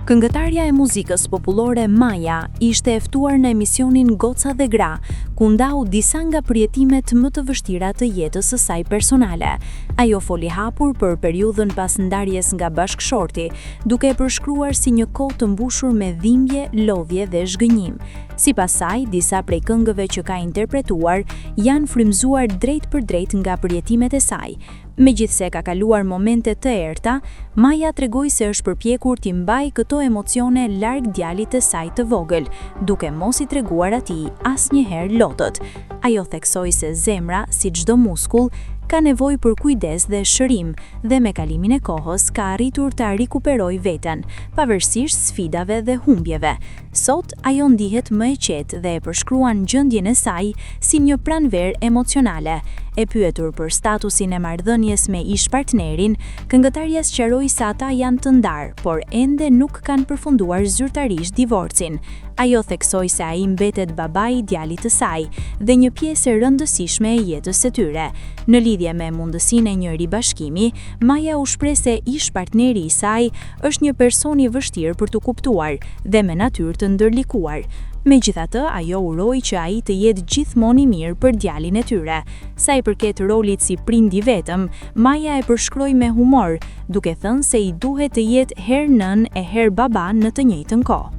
Këngëtarja e muzikës popullore Maja ishte e ftuar në emisionin Goca dhe Gra, ku ndau disa nga përjetimet më të vështira të jetës së saj personale. Ajo foli hapur për periudhën pas ndarjes nga bashkëshorti, duke e përshkruar si një kohë të mbushur me dhimbje, lodhje dhe zhgënjim. Sipas saj, disa prej këngëve që ka interpretuar janë frymëzuar drejt për drejt nga përjetimet e saj. Megjithse ka kaluar momente të errta, Maja tregoi se është përpjekur t'i mbajë këto emocione larg djalit të saj të vogël, duke mos i treguar atij asnjëherë lotët. Ajo theksoi se zemra, si çdo muskull, ka nevojë për kujdes dhe shërim, dhe me kalimin e kohës ka arritur ta rikuperojë veten, pavarësisht sfidave dhe humbjeve. Sot ajo ndihet më e qetë dhe e përshkruan gjendjen e saj si një pranverë emocionale. E pyetur për statusin e marrëdhënies me ish-partnerin, këngëtarja sqaroi se ata janë të ndarë, por ende nuk kanë përfunduar zyrtarisht divorcin. Ajo theksoi se ai mbetet babai i djalit të saj dhe një pjesë e rëndësishme e jetës së tyre. Në lidhje me mundësinë e një ribashkimi, Maja u shpreh se ish-partneri i saj është një person i vështirë për t'u kuptuar dhe me natyrë të ndërlikuar. Megjithatë, ajo uroi që ai të jetë gjithmonë i mirë për djalin e tyre. Sa i përket rolit si prind i vetëm, Maja e përshkroi me humor, duke thënë se i duhet të jetë herë nën e herë baba në të njëjtën kohë.